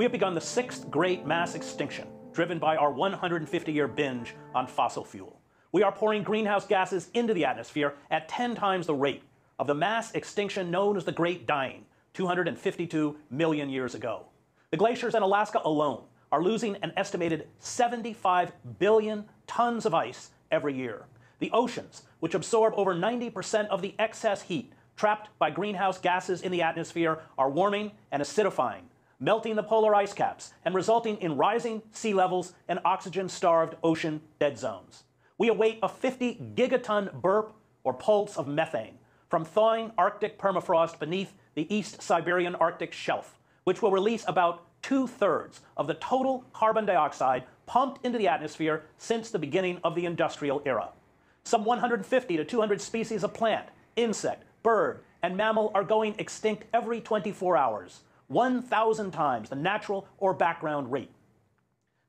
We have begun the sixth great mass extinction, driven by our 150-year binge on fossil fuel. We are pouring greenhouse gases into the atmosphere at 10 times the rate of the mass extinction known as the Great Dying 252 million years ago. The glaciers in Alaska alone are losing an estimated 75 billion tons of ice every year. The oceans, which absorb over 90% of the excess heat trapped by greenhouse gases in the atmosphere, are warming and acidifying, melting the polar ice caps and resulting in rising sea levels and oxygen-starved ocean dead zones. We await a 50 gigaton burp or pulse of methane from thawing Arctic permafrost beneath the East Siberian Arctic Shelf, which will release about 2/3 of the total carbon dioxide pumped into the atmosphere since the beginning of the industrial era. Some 150 to 200 species of plant, insect, bird, and mammal are going extinct every 24 hours, 1,000 times the natural or background rate.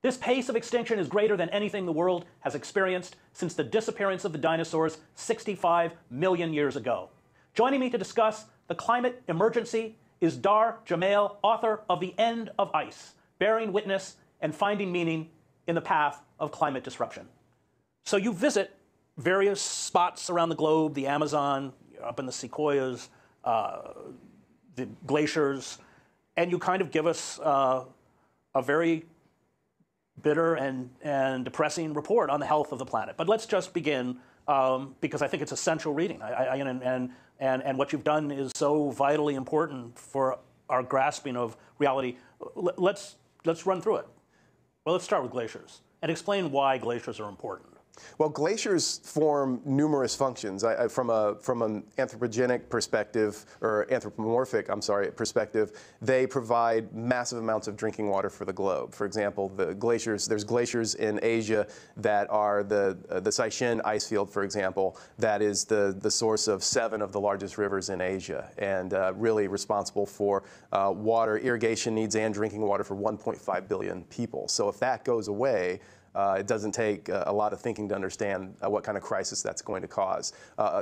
This pace of extinction is greater than anything the world has experienced since the disappearance of the dinosaurs 65 million years ago. Joining me to discuss the climate emergency is Dahr Jamail, author of The End of Ice, Bearing Witness and Finding Meaning in the Path of Climate Disruption. So you visit various spots around the globe, the Amazon, up in the sequoias, the glaciers, and you kind of give us a very bitter and depressing report on the health of the planet. But let's just begin, because I think it's essential reading. And what you've done is so vitally important for our grasping of reality. Let's run through it. Well, let's start with glaciers and explain why glaciers are important. Well, glaciers form numerous functions. From an anthropogenic perspective, or anthropomorphic, perspective, they provide massive amounts of drinking water for the globe. For example, there's glaciers in Asia that are the Seychen ice field, for example, that is the source of 7 of the largest rivers in Asia, and really responsible for water, irrigation needs, and drinking water for 1.5 billion people. So if that goes away, it doesn't take a lot of thinking to understand what kind of crisis that's going to cause.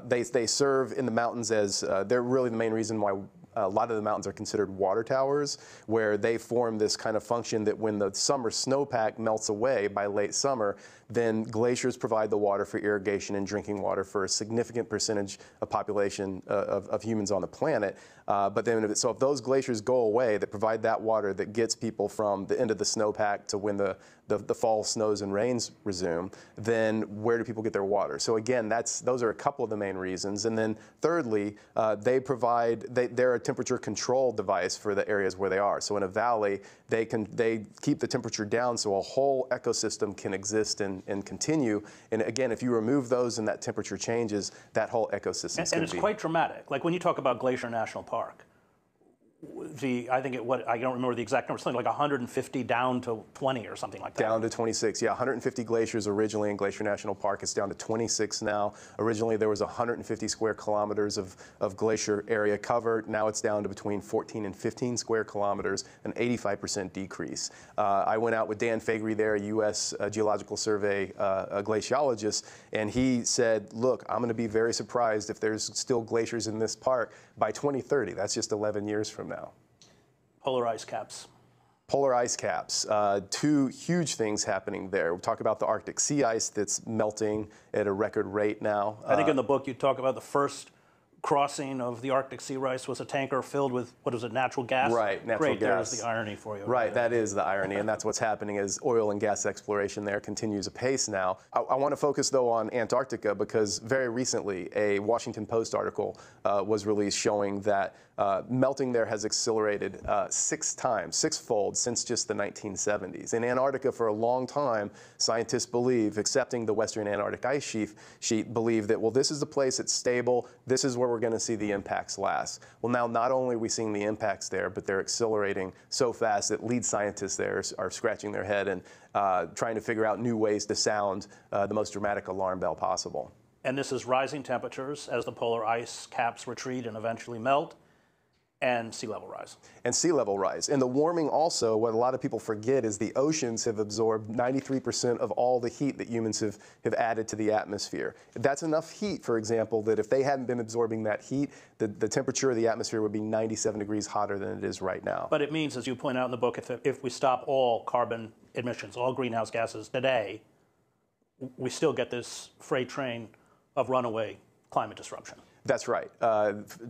They serve in the mountains as, they're really the main reason why a lot of the mountains are considered water towers, where they form this kind of function that when the summer snowpack melts away by late summer, then glaciers provide the water for irrigation and drinking water for a significant percentage of population of humans on the planet. But then, so if those glaciers go away that provide that water that gets people from the end of the snowpack to when the fall snows and rains resume, then where do people get their water? So again, those are a couple of the main reasons. And then thirdly, they're a temperature control device for the areas where they are. So in a valley, they keep the temperature down so a whole ecosystem can exist and continue. And again, if you remove those and that temperature changes, that whole ecosystem and it's quite dramatic. Like when you talk about Glacier National Park, I don't remember the exact number, something like 150 down to 20 or something like that. Down to 26, yeah. 150 glaciers originally in Glacier National Park. It's down to 26 now. Originally there was 150 square kilometers of glacier area covered. Now it's down to between 14 and 15 square kilometers, an 85% decrease. I went out with Dan Faegre there, a U.S. Geological Survey glaciologist, and he said, look, I'm going to be very surprised if there's still glaciers in this park by 2030. That's just 11 years from now. Polar ice caps. Polar ice caps. 2 huge things happening there. We talk about the Arctic sea ice that's melting at a record rate now. I think in the book you talk about the first crossing of the Arctic sea ice was a tanker filled with, what is it, natural gas? Right, natural gas. There's the irony for you. Right, that is the irony, and that's what's happening as oil and gas exploration there continues apace now. I want to focus, though, on Antarctica because very recently a Washington Post article was released showing that melting there has accelerated 6-fold since just the 1970s. In Antarctica, for a long time, scientists believe, accepting the Western Antarctic ice sheet, believe that, well, this is the place that's stable, this is where we're going to see the impacts last. Well, now not only are we seeing the impacts there, but they're accelerating so fast that lead scientists there are scratching their head and trying to figure out new ways to sound the most dramatic alarm bell possible. And this is rising temperatures as the polar ice caps retreat and eventually melt. And sea level rise. And sea level rise. And the warming also, what a lot of people forget is the oceans have absorbed 93% of all the heat that humans have added to the atmosphere. That's enough heat, for example, that if they hadn't been absorbing that heat, the temperature of the atmosphere would be 97 degrees hotter than it is right now. But it means, as you point out in the book, if we stop all carbon emissions, all greenhouse gases today, we still get this freight train of runaway climate disruption. That's right.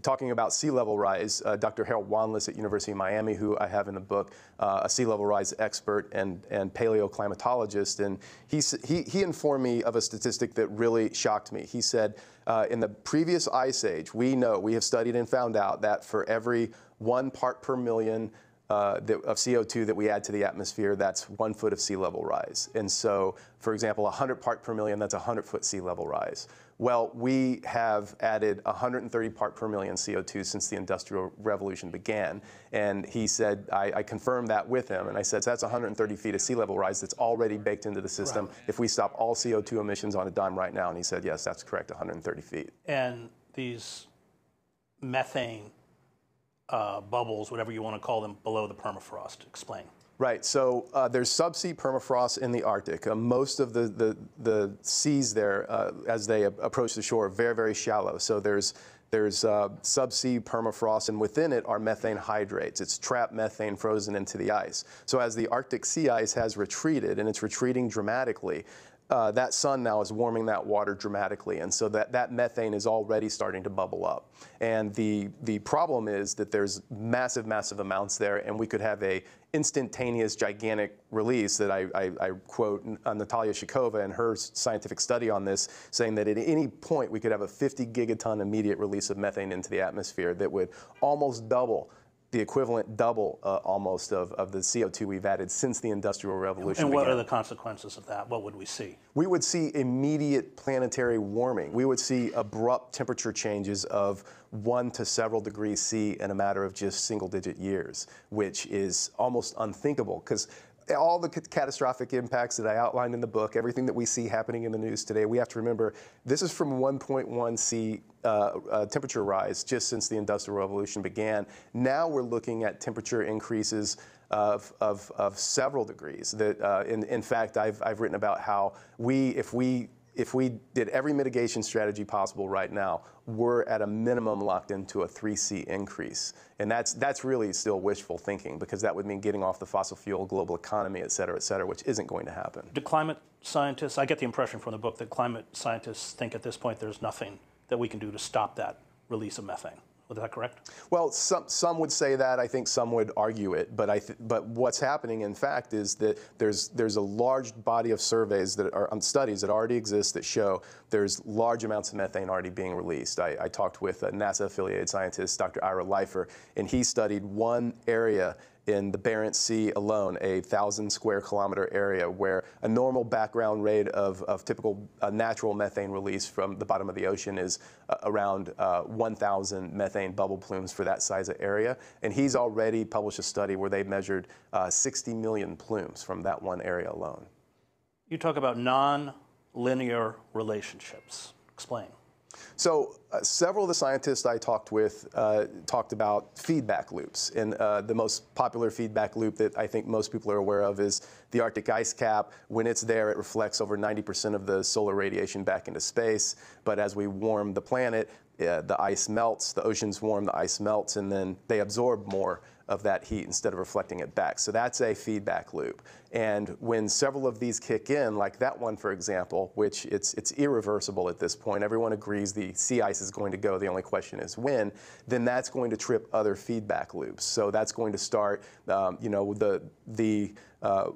Talking about sea level rise, Dr. Harold Wanless at University of Miami, who I have in the book, a sea level rise expert and paleoclimatologist, and he informed me of a statistic that really shocked me. He said, in the previous ice age, we have studied and found out that for every 1 part per million of CO2 that we add to the atmosphere, that's 1 foot of sea level rise. And so, for example, 100 part per million, that's a 100-foot sea level rise. Well, we have added 130 part per million CO2 since the Industrial Revolution began. And he said, I confirmed that with him, and I said, so that's 130 feet of sea level rise that's already baked into the system if we stop all CO2 emissions on a dime right now. And he said, yes, that's correct, 130 feet. And these methane bubbles, whatever you want to call them, below the permafrost. Explain. Right. So there's subsea permafrost in the Arctic. Most of the seas there, as they approach the shore, are very, very shallow. So there's subsea permafrost, and within it are methane hydrates. It's trapped methane frozen into the ice. So as the Arctic sea ice has retreated, and it's retreating dramatically, that sun now is warming that water dramatically, and so that methane is already starting to bubble up. And the problem is that there's massive, massive amounts there, and we could have a instantaneous, gigantic release that I quote Natalia Shikova in her scientific study on this, saying that at any point we could have a 50 gigaton immediate release of methane into the atmosphere that would almost double the equivalent double almost of the CO2 we've added since the Industrial Revolution And what began. are the consequences of that? What would we see? We would see immediate planetary warming. We would see abrupt temperature changes of 1 to several degrees C in a matter of just single-digit years, which is almost unthinkable, because all the catastrophic impacts that I outlined in the book, everything that we see happening in the news today, we have to remember this is from 1.1 C temperature rise just since the Industrial Revolution began. Now we're looking at temperature increases of several degrees. That, in fact, I've written about how if we did every mitigation strategy possible right now, we're at a minimum locked into a 3C increase. And that's really still wishful thinking, because that would mean getting off the fossil fuel global economy, et cetera, which isn't going to happen. Do climate scientists, I get the impression from the book that climate scientists think at this point there's nothing that we can do to stop that release of methane. Is that correct? Well, some would say that. I think some would argue it. But what's happening, in fact, is that there's a large body of surveys that are studies that already exist that show there's large amounts of methane already being released. I talked with a NASA-affiliated scientist, Dr. Ira Leifer, and he studied one area in the Barents Sea alone, a 1,000 square kilometer area where a normal background rate of typical natural methane release from the bottom of the ocean is around 1,000 methane bubble plumes for that size of area. And he's already published a study where they measured 60 million plumes from that one area alone. You talk about non-linear relationships. Explain. So several of the scientists I talked with talked about feedback loops. And the most popular feedback loop that I think most people are aware of is the Arctic ice cap. When it's there, it reflects over 90% of the solar radiation back into space. But as we warm the planet, the ice melts, the oceans warm, the ice melts, and then they absorb more of that heat instead of reflecting it back. So that's a feedback loop. And when several of these kick in, like that one, for example, which it's irreversible at this point, everyone agrees the sea ice is going to go, the only question is when, then that's going to trip other feedback loops. So that's going to start, the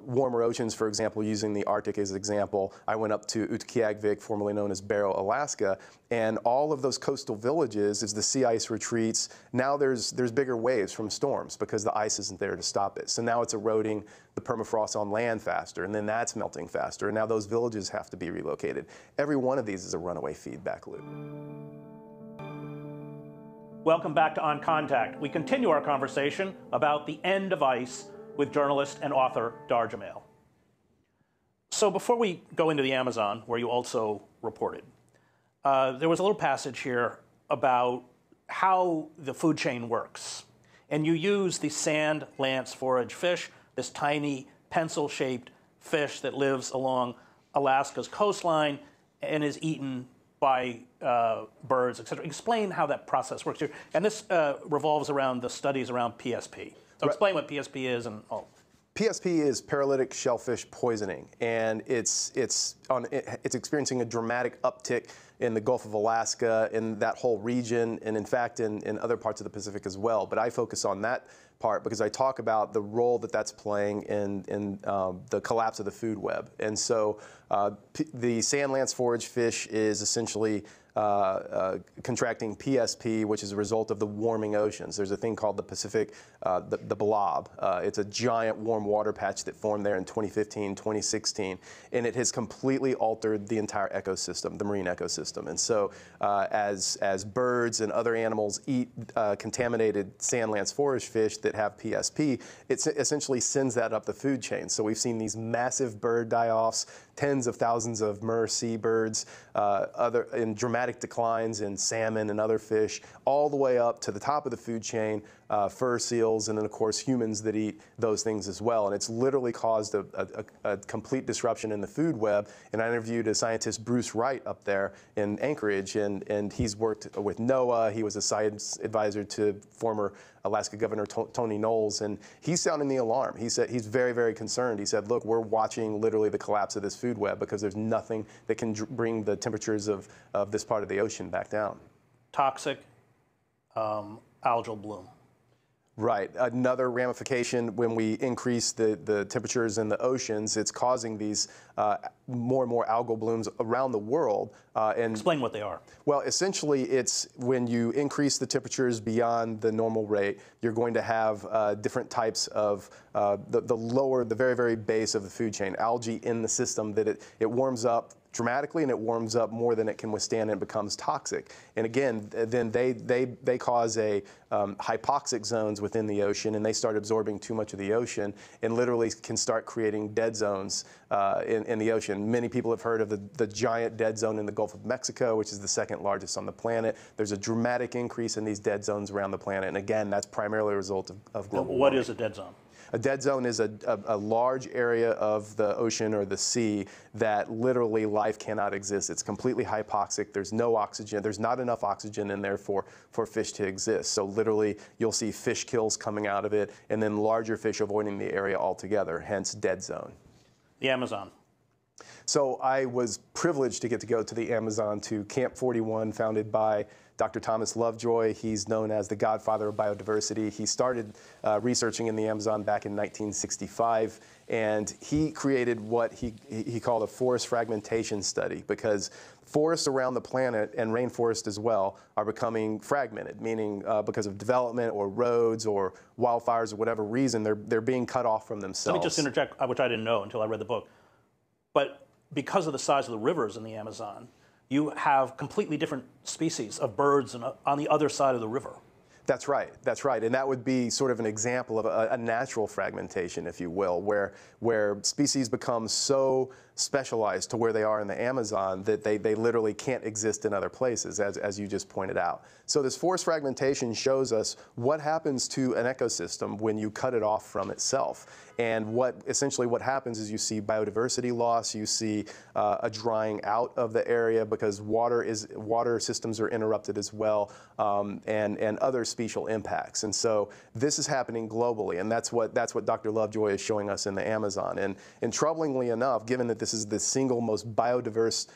warmer oceans, for example, using the Arctic as an example. I went up to Utqiagvik, formerly known as Barrow, Alaska, and all of those coastal villages, as the sea ice retreats, now there's bigger waves from storms because the ice isn't there to stop it. So now it's eroding the permafrost on land faster, and then that's melting faster, and now those villages have to be relocated. Every one of these is a runaway feedback loop. Welcome back to On Contact. We continue our conversation about the end of ice with journalist and author Dahr Jamail. So before we go into the Amazon, where you also reported, there was a little passage here about how the food chain works. And you use the sand lance forage fish, this tiny pencil-shaped fish that lives along Alaska's coastline and is eaten by birds, et cetera. Explain how that process works here. And this revolves around the studies around PSP. So explain what PSP is and all. PSP is paralytic shellfish poisoning, and it's experiencing a dramatic uptick in the Gulf of Alaska, in that whole region, and in fact in other parts of the Pacific as well. But I focus on that part because I talk about the role that that's playing in the collapse of the food web. And so the sand lance forage fish is essentially contracting PSP, which is a result of the warming oceans. There's a thing called the Pacific, the blob. It's a giant warm water patch that formed there in 2015, 2016, and it has completely altered the entire ecosystem, the marine ecosystem. And so as birds and other animals eat contaminated sand lance forage fish that have PSP, it essentially sends that up the food chain. So we've seen these massive bird die-offs, tens of thousands of mer seabirds, in dramatic declines in salmon and other fish, all the way up to the top of the food chain, fur seals, and then of course humans that eat those things as well. And it's literally caused a complete disruption in the food web. And I interviewed a scientist, Bruce Wright, up there in Anchorage, and he's worked with NOAA. He was a science advisor to former Alaska Governor Tony Knowles, and he's sounding the alarm. He said he's very, very concerned. He said, look, we're watching literally the collapse of this food web because there's nothing that can bring the temperatures of this part of the ocean back down. Toxic algal bloom. Right. Another ramification, when we increase the temperatures in the oceans, it's causing these more and more algal blooms around the world. Explain what they are. Well, essentially, it's when you increase the temperatures beyond the normal rate, you're going to have different types of the very, very base of the food chain, algae in the system, that it warms up dramatically, and it warms up more than it can withstand, and it becomes toxic. And again, then they cause hypoxic zones within the ocean, and they start absorbing too much of the ocean, and literally can start creating dead zones in the ocean. Many people have heard of the giant dead zone in the Gulf of Mexico, which is the second largest on the planet. There's a dramatic increase in these dead zones around the planet, and again, that's primarily a result of global warming. What is a dead zone? A dead zone is a large area of the ocean or the sea that literally life cannot exist. It's completely hypoxic. There's no oxygen. There's not enough oxygen in there for fish to exist. So literally, you'll see fish kills coming out of it, and then larger fish avoiding the area altogether, hence dead zone. The Amazon. So I was privileged to get to go to the Amazon, to Camp 41, founded by Dr. Thomas Lovejoy. He's known as the godfather of biodiversity. He started researching in the Amazon back in 1965, and he created what he called a forest fragmentation study, because forests around the planet, and rainforests as well, are becoming fragmented, meaning because of development or roads or wildfires or whatever reason, they're being cut off from themselves. Let me just interject, which I didn't know until I read the book. But because of the size of the rivers in the Amazon, you have completely different species of birds on the other side of the river. That's right. That's right. And that would be sort of an example of a natural fragmentation, if you will, where species become so specialized to where they are in the Amazon that they literally can't exist in other places, as you just pointed out. So this forest fragmentation shows us what happens to an ecosystem when you cut it off from itself. And essentially what happens is you see biodiversity loss, you see a drying out of the area because water systems are interrupted as well, and other special impacts. And so this is happening globally, and that's what Dr. Lovejoy is showing us in the Amazon. And troublingly enough, given that this is the single most biodiverse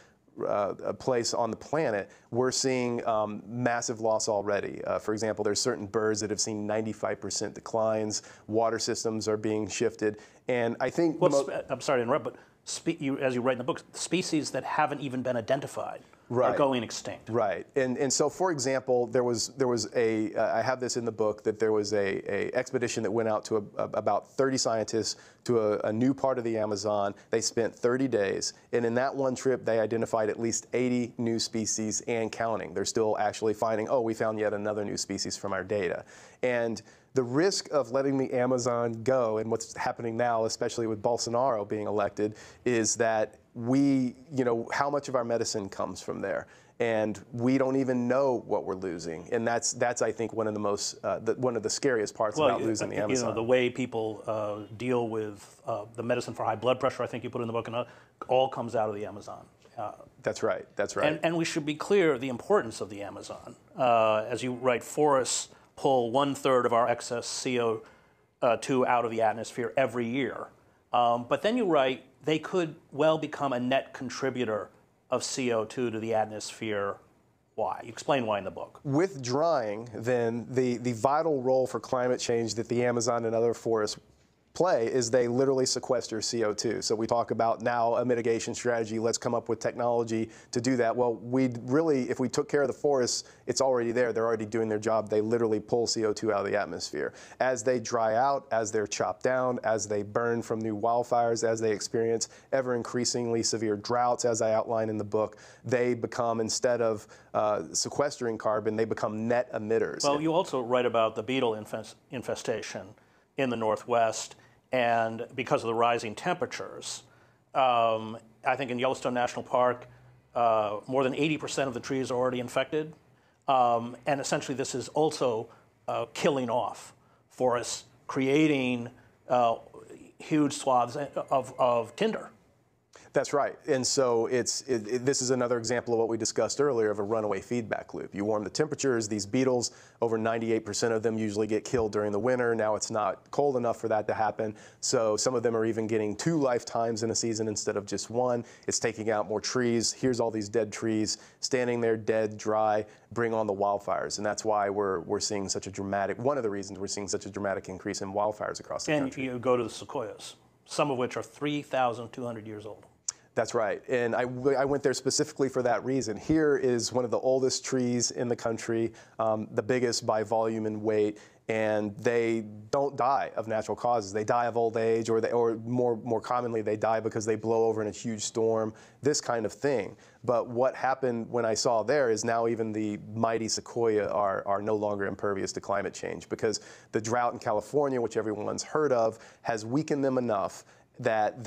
place on the planet, we're seeing massive loss already. For example, there's certain birds that have seen 95% declines. Water systems are being shifted, and I think. Well, I'm sorry to interrupt, but as you write in the book, species that haven't even been identified are going extinct. Right, and so for example, there was I have this in the book, that there was a expedition that went out to about 30 scientists to a new part of the Amazon. They spent 30 days, and in that one trip, they identified at least 80 new species and counting. They're still actually finding, oh, we found yet another new species from our data. And the risk of letting the Amazon go, and what's happening now, especially with Bolsonaro being elected, is that how much of our medicine comes from there. and we don't even know what we're losing. And that's I think one of the most one of the scariest parts about losing the Amazon. You know, the way people deal with the medicine for high blood pressure, I think you put in the book, and all comes out of the Amazon. That's right. That's right. And we should be clear the importance of the Amazon. As you write, forests pull 1/3 of our excess CO2 out of the atmosphere every year. But then you write they could well become a net contributor of CO2 to the atmosphere. Why? You explain why in the book. With drying, then, the vital role for climate change that the Amazon and other forests play is they literally sequester CO2. So we talk about now a mitigation strategy, let's come up with technology to do that. Well, if we took care of the forests, it's already there. They're already doing their job. They literally pull CO2 out of the atmosphere. As they dry out, as they're chopped down, as they burn from new wildfires, as they experience ever increasingly severe droughts, as I outline in the book, they become, instead of sequestering carbon, they become net emitters. Well, you also write about the beetle infestation in the Northwest, and because of the rising temperatures, I think in Yellowstone National Park, more than 80% of the trees are already infected, and essentially this is also killing off forests, creating huge swaths of tinder. That's right. And so this is another example of what we discussed earlier of a runaway feedback loop. You warm the temperatures, these beetles, over 98% of them usually get killed during the winter. Now it's not cold enough for that to happen. So some of them are even getting 2 lifetimes in a season instead of just 1. It's taking out more trees. Here's all these dead trees standing there dead, dry, bring on the wildfires. And that's why we're seeing such a dramatic, one of the reasons we're seeing such a dramatic increase in wildfires across the country. And you go to the sequoias, some of which are 3,200 years old. That's right, and I went there specifically for that reason. Here is one of the oldest trees in the country, the biggest by volume and weight, and they don't die of natural causes. They die of old age, or more commonly, they die because they blow over in a huge storm, this kind of thing. But what happened when I saw there is now even the mighty sequoia are no longer impervious to climate change, because the drought in California, which everyone's heard of, has weakened them enough that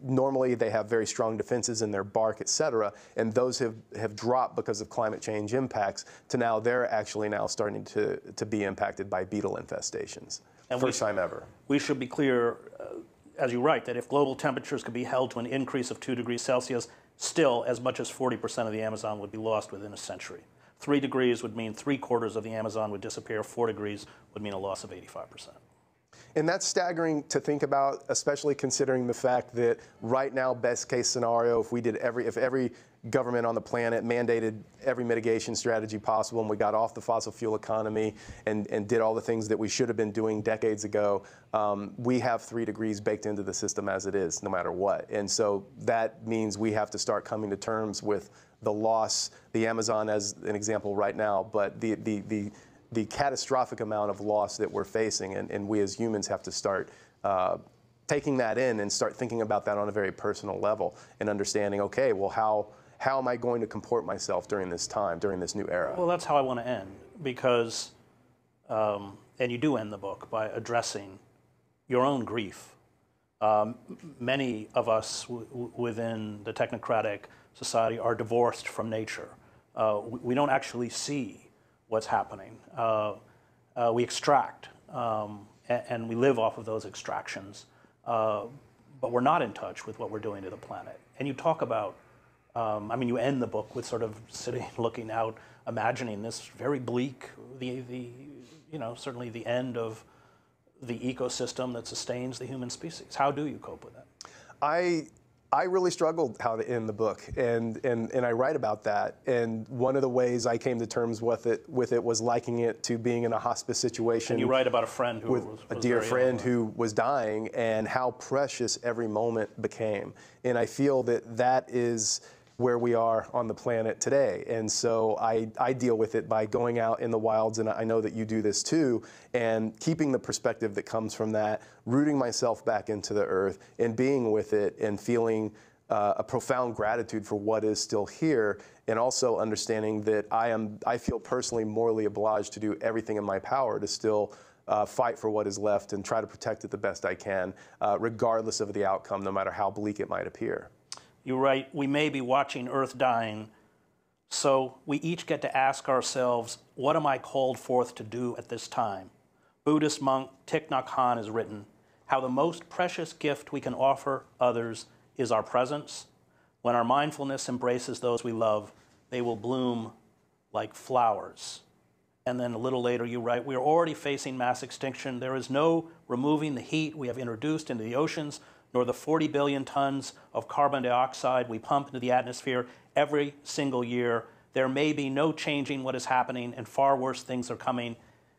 normally they have very strong defenses in their bark, et cetera, and those have dropped because of climate change impacts to now they're actually now starting to be impacted by beetle infestations. And first time ever. We should be clear, as you write, that if global temperatures could be held to an increase of 2 degrees Celsius, still as much as 40% of the Amazon would be lost within a century. 3 degrees would mean 3/4 of the Amazon would disappear. 4 degrees would mean a loss of 85%. And that's staggering to think about, especially considering the fact that right now, best case scenario, if every government on the planet mandated every mitigation strategy possible and we got off the fossil fuel economy and did all the things that we should have been doing decades ago, we have 3 degrees baked into the system as it is, no matter what. And so that means we have to start coming to terms with the loss, the Amazon as an example right now, but the catastrophic amount of loss that we're facing, and we as humans have to start taking that in and start thinking about that on a very personal level and understanding, okay, well, how am I going to comport myself during this time, during this new era? Well, that's how I want to end, because, and you do end the book by addressing your own grief. Many of us within the technocratic society are divorced from nature. We don't actually see what's happening. We extract, and we live off of those extractions, but we're not in touch with what we're doing to the planet. And you talk about, I mean, you end the book with sort of sitting, looking out, imagining this very bleak, certainly the end of the ecosystem that sustains the human species. How do you cope with that? I really struggled how to end the book, and I write about that. And one of the ways I came to terms with it was likening it to being in a hospice situation. And you write about a friend who was a dear friend who was dying, and how precious every moment became. And I feel that is where we are on the planet today. And so I deal with it by going out in the wilds, and I know that you do this too, and keeping the perspective that comes from that, rooting myself back into the earth and being with it and feeling a profound gratitude for what is still here, and also understanding that I feel personally morally obliged to do everything in my power to still fight for what is left and try to protect it the best I can, regardless of the outcome, no matter how bleak it might appear. You write, we may be watching Earth dying, so we each get to ask ourselves, what am I called forth to do at this time? Buddhist monk Thich Nhat Hanh has written, how the most precious gift we can offer others is our presence. When our mindfulness embraces those we love, they will bloom like flowers. And then a little later you write, we are already facing mass extinction. There is no removing the heat we have introduced into the oceans, nor the 40 billion tons of carbon dioxide we pump into the atmosphere every single year. There may be no changing what is happening, and far worse things are coming.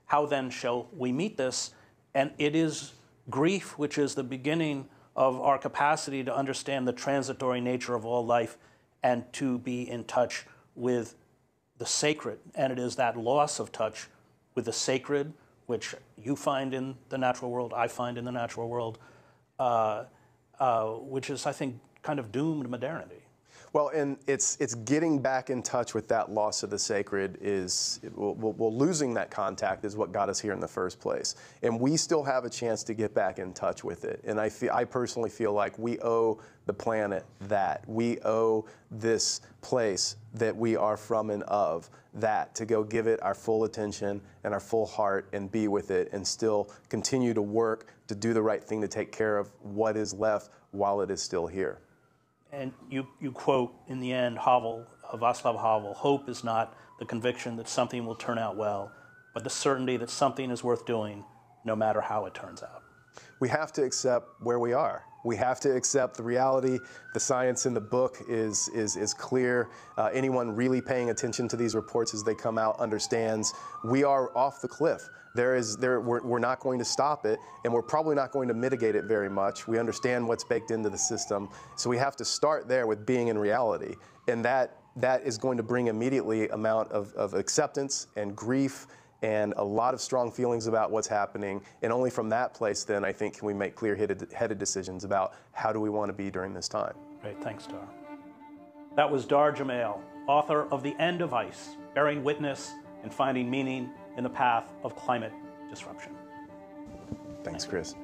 How then shall we meet this? And it is grief which is the beginning of our capacity to understand the transitory nature of all life and to be in touch with the sacred. And it is that loss of touch with the sacred, which you find in the natural world, I find in the natural world, which is, I think, kind of doomed modernity. Well, and it's getting back in touch with that loss of the sacred losing that contact is what got us here in the first place. And we still have a chance to get back in touch with it. And I personally feel like we owe the planet that. We owe this place that we are from and of that, to go give it our full attention and our full heart and be with it and still continue to work to do the right thing to take care of what is left while it is still here. And you quote in the end Václav Havel, hope is not the conviction that something will turn out well, but the certainty that something is worth doing no matter how it turns out. We have to accept where we are. We have to accept the reality. The science in the book is clear. Anyone really paying attention to these reports as they come out understands we are off the cliff. We're not going to stop it, and we're probably not going to mitigate it very much. We understand what's baked into the system, so we have to start there with being in reality, and that is going to bring immediately amount of acceptance and grief and a lot of strong feelings about what's happening, and only from that place then I think can we make clear-headed decisions about how do we want to be during this time. Great, thanks, Dahr. That was Dahr Jamail, author of The End of Ice, Bearing Witness and Finding Meaning in the Path of Climate Disruption. Thanks, Chris.